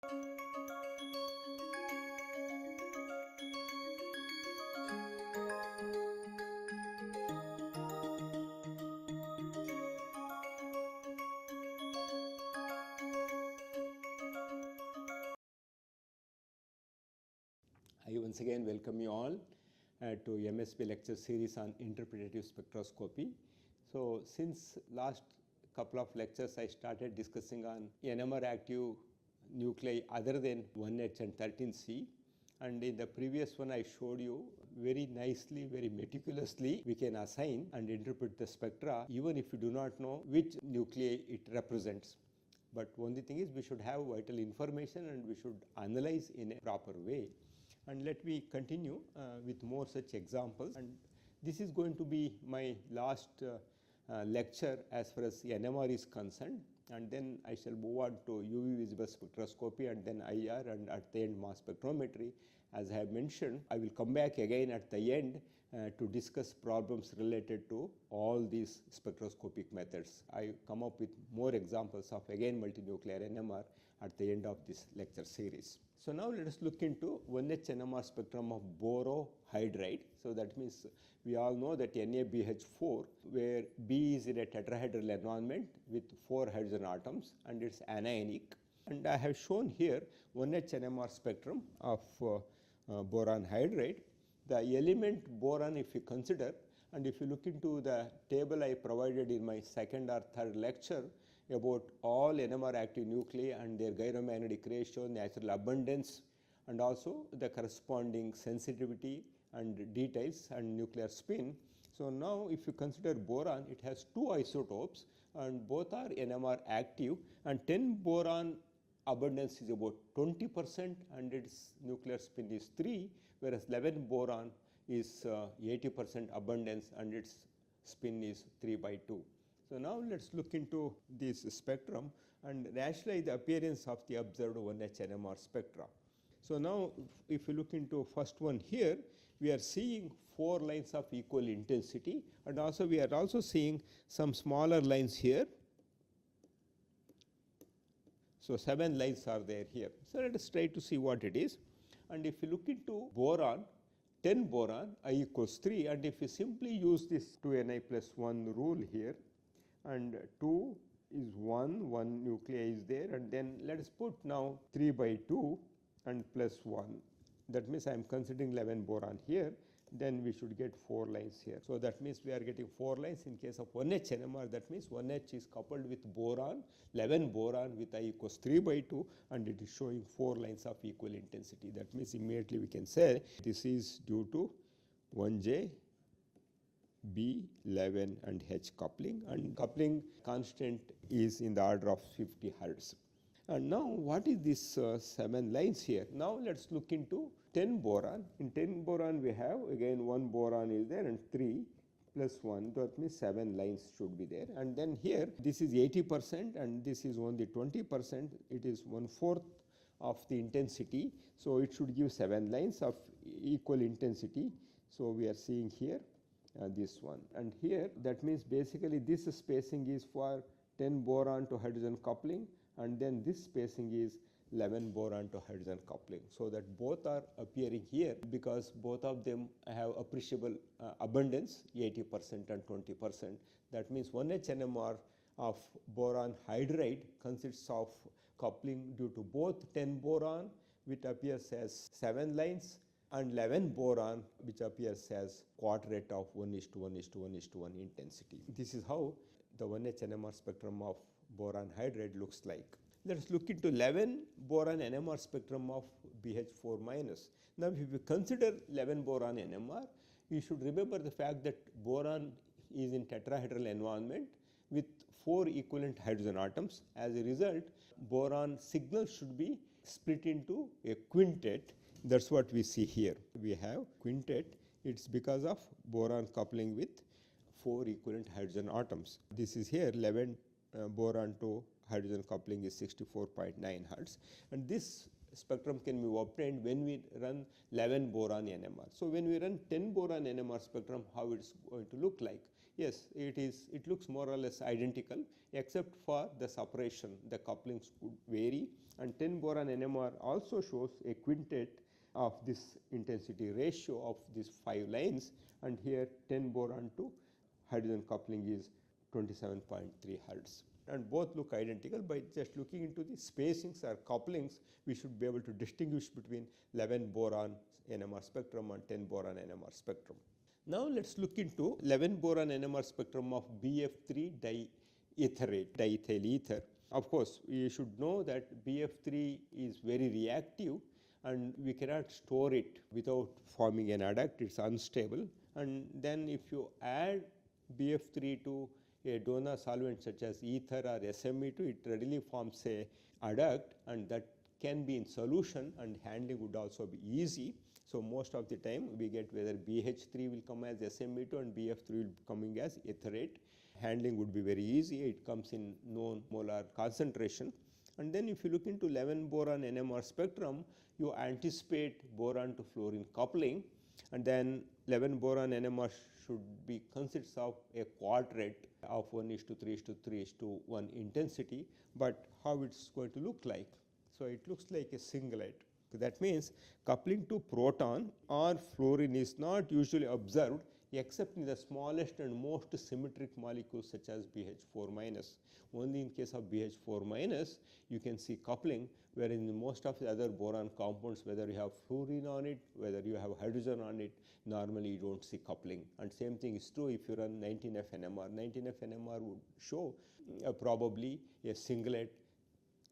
I once again welcome you all to MSP lecture series on interpretative spectroscopy. So since last couple of lectures I started discussing on NMR active nuclei other than 1H and 13C, and in the previous one I showed you very nicely, very meticulously we can assign and interpret the spectra even if you do not know which nuclei it represents. But only thing is we should have vital information and we should analyze in a proper way. And let me continue with more such examples, and this is going to be my last lecture as far as NMR is concerned, and then I shall move on to UV visible spectroscopy and then IR, and at the end mass spectrometry. As I have mentioned, I will come back again at the end to discuss problems related to all these spectroscopic methods. I come up with more examples of again multinuclear NMR at the end of this lecture series. So now let us look into 1H NMR spectrum of borohydride. So that means we all know that NaBH4, where B is in a tetrahedral environment with 4 hydrogen atoms and it's anionic. And I have shown here 1H NMR spectrum of boron hydride. The element boron, if you consider, and if you look into the table I provided in my second or third lecture about all NMR active nuclei and their gyromagnetic ratio, natural abundance, and also the corresponding sensitivity and details and nuclear spin. So now if you consider boron, it has 2 isotopes and both are NMR active, and 10 boron abundance is about 20% and its nuclear spin is 3, whereas 11 boron is 80% abundance and its spin is 3/2. So now let us look into this spectrum and rationalize the appearance of the observed 1H NMR spectra. So now if you look into first one here, we are seeing 4 lines of equal intensity, and also we are also seeing some smaller lines here. So 7 lines are there here. So let us try to see what it is. And if you look into boron, 10 boron, I equals 3, and if you simply use this 2Ni+1 rule here, and 2 is 1 nuclei is there, and then let us put now 3/2 and plus 1. That means I am considering 11 boron here, then we should get 4 lines here. So that means we are getting 4 lines in case of 1H NMR. That means 1H is coupled with boron, 11 boron with I equals 3/2, and it is showing 4 lines of equal intensity. That means immediately we can say this is due to 1J, B, 11 and H coupling, and coupling constant is in the order of 50 Hertz. And now what is this 7 lines here? Now let us look into 10 boron. In 10 boron we have again 1 boron is there and 3 plus 1, that means 7 lines should be there. And then here this is 80% and this is only 20%, it is 1/4 of the intensity. So it should give 7 lines of equal intensity. So we are seeing here this one, and here that means basically this spacing is for 10 boron to hydrogen coupling, and then this spacing is 11 boron to hydrogen coupling. So that both are appearing here because both of them have appreciable abundance, 80% and 20%. That means 1H NMR of boron hydride consists of coupling due to both 10 boron, which appears as 7 lines, and 11 boron, which appears as quadrate of 1:1:1:1 intensity. This is how the 1H NMR spectrum of boron hydride looks like. Let us look into 11 boron NMR spectrum of BH4 minus. Now if you consider 11 boron NMR, you should remember the fact that boron is in tetrahedral environment with 4 equivalent hydrogen atoms. As a result, boron signal should be split into a quintet. That's what we see here. We have quintet. It's because of boron coupling with 4 equivalent hydrogen atoms. This is here 11 boron to hydrogen coupling is 64.9 Hertz, and this spectrum can be obtained when we run 11 boron NMR. So when we run 10 boron NMR spectrum, how it's going to look like? yes, it looks more or less identical, except for the separation. The couplings could vary, and 10 boron NMR also shows a quintet of this intensity ratio of these 5 lines, and here 10 boron to hydrogen coupling is 27.3 Hertz. And both look identical. By just looking into the spacings or couplings, we should be able to distinguish between 11 boron NMR spectrum and 10 boron NMR spectrum. Now let's look into 11 boron NMR spectrum of BF3 diethyl ether. Of course, we should know that BF3 is very reactive, and we cannot store it without forming an adduct. It's unstable. And then if you add BF3 to a donor solvent such as ether or SME2, it readily forms a adduct, and that can be in solution, and handling would also be easy. So most of the time we get whether BH3 will come as SME2 and BF3 will be coming as etherate. Handling would be very easy. It comes in known molar concentration. And then if you look into 11 boron NMR spectrum, you anticipate boron to fluorine coupling, and then 11 boron NMR should be consists of a quadrate of 1:3:3:1 intensity. But how it's going to look like? So it looks like a singlet. So that means coupling to proton or fluorine is not usually observed except in the smallest and most symmetric molecules such as BH4 minus. Only in case of BH4 minus you can see coupling, whereas in most of the other boron compounds, whether you have fluorine on it, whether you have hydrogen on it, normally you don't see coupling. And same thing is true if you run 19F NMR. 19F NMR would show probably a singlet,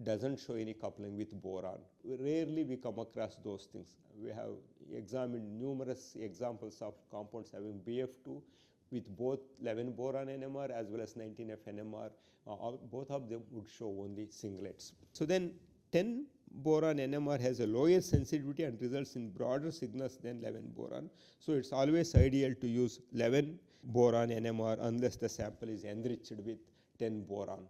doesn't show any coupling with boron. Rarely we come across those things. We have examined numerous examples of compounds having BF2 with both 11 boron NMR as well as 19F NMR. Both of them would show only singlets. So then 10 boron NMR has a lower sensitivity and results in broader signals than 11 boron. So it's always ideal to use 11 boron NMR unless the sample is enriched with 10 boron.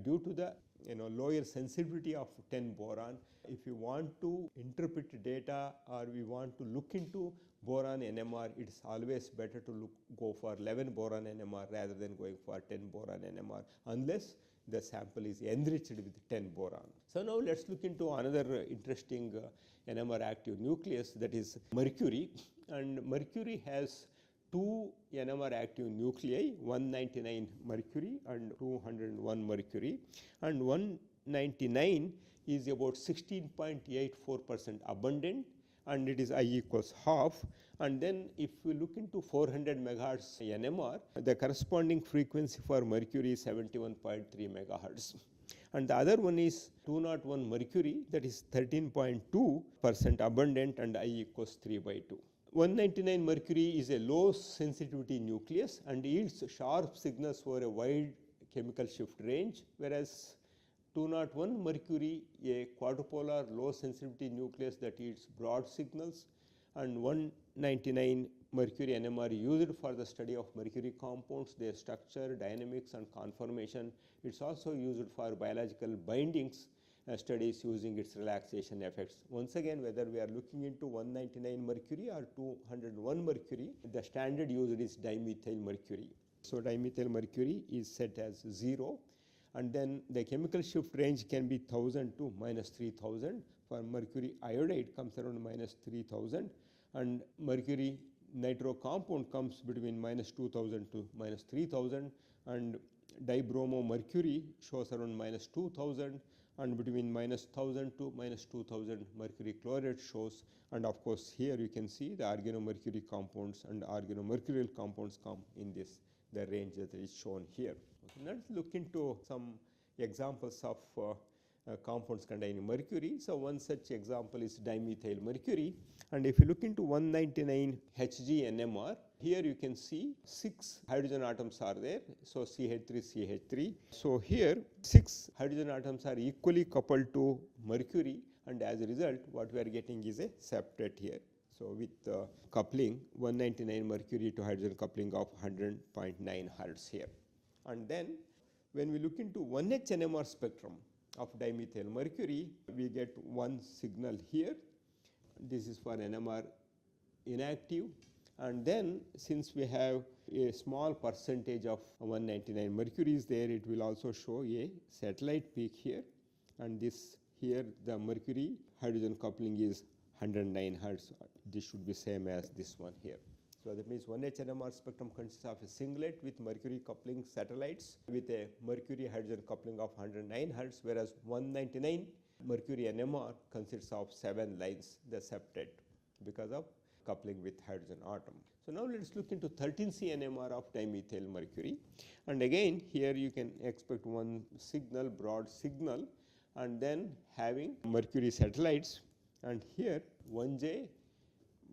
Due to the lower sensitivity of 10 boron, if you want to interpret data or we want to look into boron NMR, it's always better to go for 11 boron NMR rather than going for 10 boron NMR unless the sample is enriched with 10 boron. So now let's look into another interesting NMR active nucleus, that is mercury. And mercury has two NMR active nuclei, 199 mercury and 201 mercury, and 199 is about 16.84% abundant, and it is I equals half. And then if we look into 400 megahertz NMR, the corresponding frequency for mercury is 71.3 megahertz. And the other one is 201 mercury, that is 13.2% abundant, and I equals 3/2. 199 mercury is a low sensitivity nucleus and yields sharp signals over a wide chemical shift range, whereas 201 mercury, a quadrupolar low sensitivity nucleus that yields broad signals, and 199 mercury NMR used for the study of mercury compounds, their structure, dynamics and conformation. It's also used for biological bindings studies using its relaxation effects. Once again, whether we are looking into 199 mercury or 201 mercury, the standard used is dimethyl mercury. So dimethyl mercury is set as 0, and then the chemical shift range can be 1000 to -3000. For mercury iodide comes around -3000, and mercury nitro compound comes between -2000 to -3000, and dibromo mercury shows around -2000, and between -1000 to -2000 mercury chloride shows. And of course here you can see the organomercury compounds and organomercurial compounds come in this, the range that is shown here. Okay, let's look into some examples of compounds containing mercury. So one such example is dimethyl mercury, and if you look into 199 Hg NMR, here you can see 6 hydrogen atoms are there, so CH3, CH3. So here 6 hydrogen atoms are equally coupled to mercury, and as a result what we are getting is a septet here. So with coupling 199 mercury to hydrogen coupling of 100.9 Hertz here. And then when we look into 1H NMR spectrum of dimethyl mercury, we get one signal here. This is for NMR inactive, And then since we have a small percentage of 199 mercury is there, it will also show a satellite peak here, and this here the mercury hydrogen coupling is 109 Hertz. This should be same as this one here. So that means 1H NMR spectrum consists of a singlet with mercury coupling satellites with a mercury hydrogen coupling of 109 Hertz, whereas 199 mercury NMR consists of 7 lines, the septet, because of coupling with hydrogen atom. So now let's look into 13C NMR of dimethyl mercury, and again here you can expect one signal, broad signal, and then having mercury satellites, and here 1J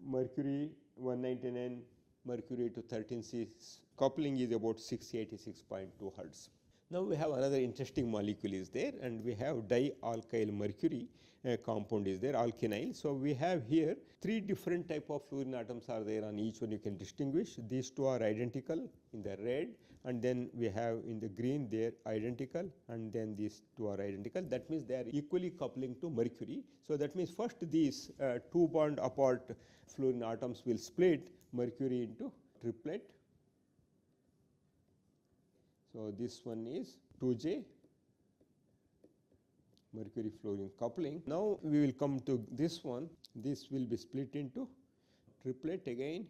mercury 199 mercury to 13C coupling is about 686.2 Hertz. Now we have another interesting molecule is there, and we have dialkyl mercury compound is there, alkenyl. So we have here 3 different type of fluorine atoms are there, on each one you can distinguish. These 2 are identical in the red, and then we have in the green they are identical, and then these 2 are identical. That means they are equally coupling to mercury. So that means first these 2 bond apart fluorine atoms will split mercury into triplet. So this one is 2J mercury fluorine coupling. Now we will come to this one. This will be split into triplet again.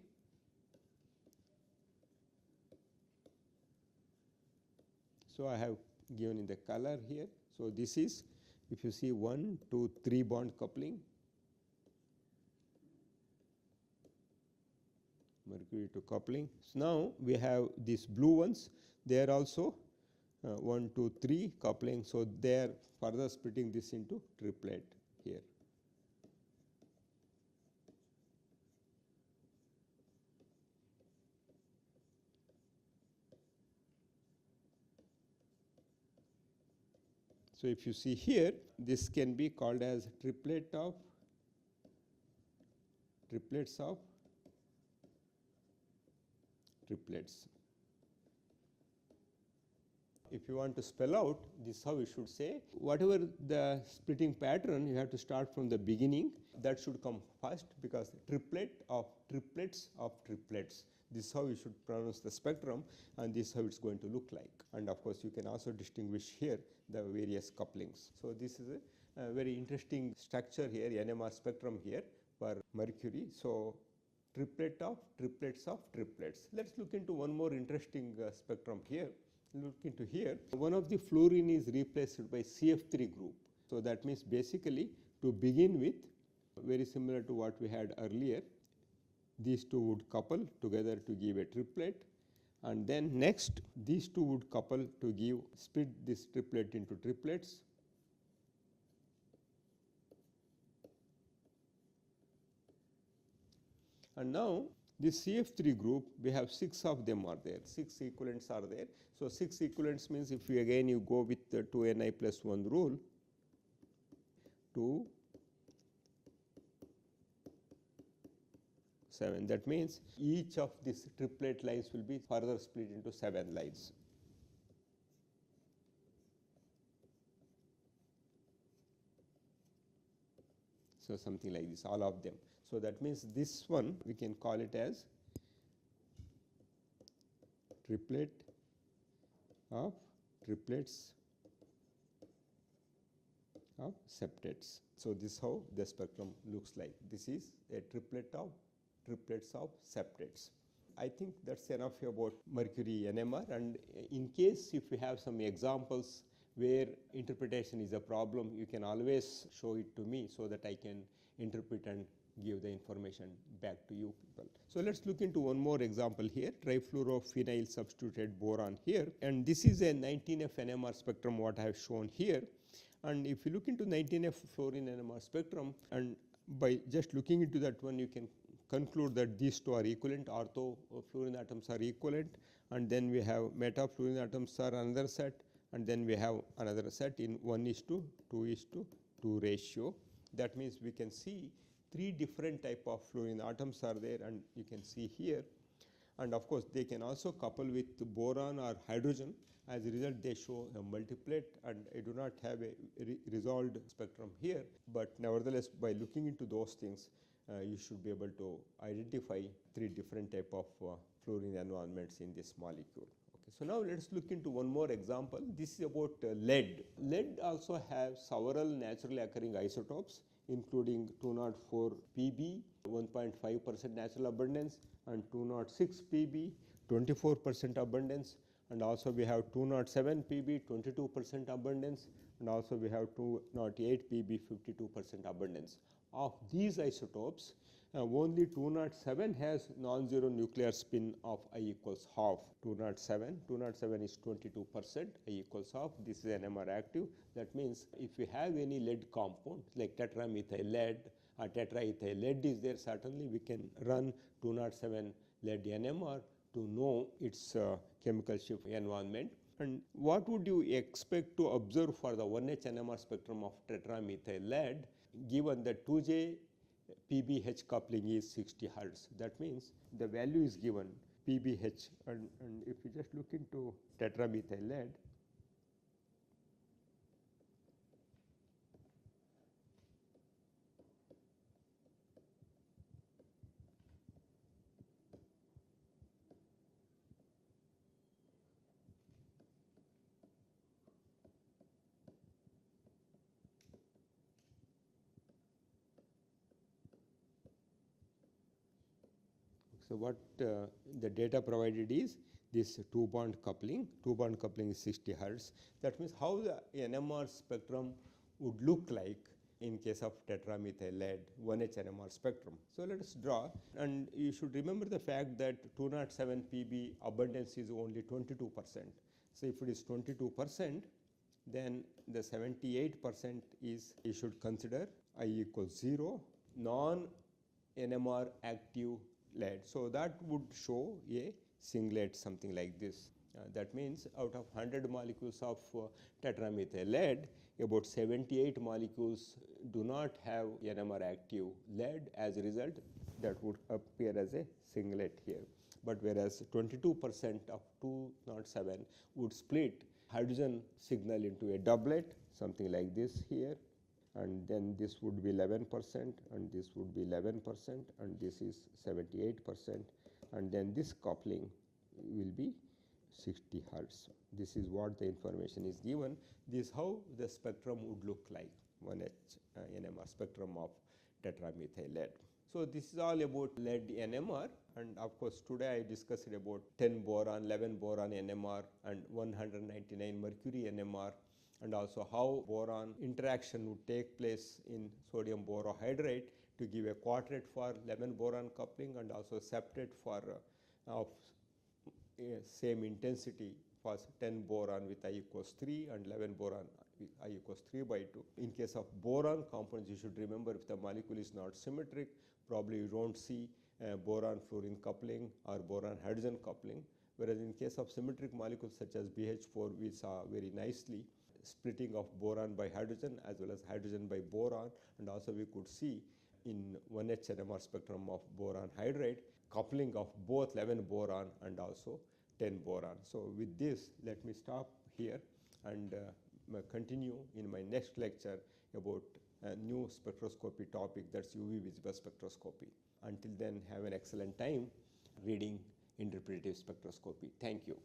So I have given in the color here. So this is, if you see 1, 2, 3 bond coupling, mercury to coupling. So now we have these blue ones, they are also 1, 2, 3 coupling. So they are further splitting this into triplet here. So if you see here, this can be called as triplets of triplets. If you want to spell out, this is how you should say. Whatever the splitting pattern, you have to start from the beginning. That should come first, because triplet of triplets of triplets. This is how you should pronounce the spectrum, and this is how it's going to look like. And of course, you can also distinguish here the various couplings. So this is a very interesting structure here, NMR spectrum here for mercury. So triplet of triplets of triplets. Let's look into one more interesting spectrum here. Look into here. One of the fluorine is replaced by CF3 group. So that means basically, to begin with, very similar to what we had earlier, these 2 would couple together to give a triplet, and then next these 2 would couple to give, split this triplet into triplets. And now this CF3 group, we have 6 of them are there, 6 equivalents are there. So 6 equivalents means if you again you go with the 2Ni+1 rule, 2, 7. That means each of these triplet lines will be further split into 7 lines. So something like this, all of them. So that means this one we can call it as triplet of triplets of septets. So this is how the spectrum looks like. This is a triplet of triplets of septets. I think that's enough about mercury NMR, and in case if you have some examples where interpretation is a problem, you can always show it to me so that I can interpret and give the information back to you people. So let's look into one more example here, trifluorophenyl substituted boron here, and this is a 19F NMR spectrum what I have shown here. And if you look into 19F fluorine NMR spectrum, and by just looking into that one, you can conclude that these 2 are equivalent, ortho fluorine atoms are equivalent, and then we have meta fluorine atoms are another set, and then we have another set in 1:2:2 ratio. That means we can see 3 different type of fluorine atoms are there, and you can see here. And of course, they can also couple with boron or hydrogen. As a result, they show a multiplet, and I do not have a resolved spectrum here. But nevertheless, by looking into those things, you should be able to identify 3 different type of fluorine environments in this molecule. Okay, so now let's look into one more example. This is about lead. Lead also has several naturally occurring isotopes, including 204 Pb, 1.5% natural abundance, and 206 Pb, 24% abundance, and also we have 207 Pb, 22% abundance, and also we have 208 Pb, 52% abundance. Of these isotopes, only 207 has non-zero nuclear spin of I equals half. 207 is 22%, I equals half. This is NMR active. That means if we have any lead compound like tetramethyl lead or tetraethyl lead is there, certainly we can run 207 lead NMR to know its chemical shift environment. And what would you expect to observe for the 1H NMR spectrum of tetramethyl lead given that 2J PBH coupling is 60 Hertz? That means the value is given PBH, and if you just look into tetramethyl lead, so what the data provided is this 2-bond coupling. 2-bond coupling is 60 Hertz. That means how the NMR spectrum would look like in case of tetramethyl lead 1H NMR spectrum. So let us draw, and you should remember the fact that 207 Pb abundance is only 22%. So if it is 22%, then the 78% is, you should consider I equals 0 non-NMR active lead. So that would show a singlet, something like this. That means out of 100 molecules of tetramethyl lead, about 78 molecules do not have NMR active lead. As a result, that would appear as a singlet here. But whereas 22% of 207 would split hydrogen signal into a doublet, something like this here, and then this would be 11%, and this would be 11%, and this is 78%, and then this coupling will be 60 Hertz. This is what the information is given. This is how the spectrum would look like, 1H NMR spectrum of tetramethyl lead. So this is all about lead NMR, and of course today I discussed about 10 boron, 11 boron NMR, and 199 mercury NMR, and also how boron interaction would take place in sodium borohydride to give a quartet for 11 boron coupling, and also septet for of same intensity for 10 boron with I equals 3 and 11 boron with I equals 3 by 2. In case of boron compounds, you should remember if the molecule is not symmetric, probably you don't see boron fluorine coupling or boron hydrogen coupling, whereas in case of symmetric molecules such as BH4, we saw very nicely splitting of boron by hydrogen as well as hydrogen by boron, and also we could see in 1H NMR spectrum of boron hydride coupling of both 11 boron and also 10 boron. So with this, let me stop here and continue in my next lecture about a new spectroscopy topic, that's UV visible spectroscopy. Until then, have an excellent time reading interpretive spectroscopy. Thank you.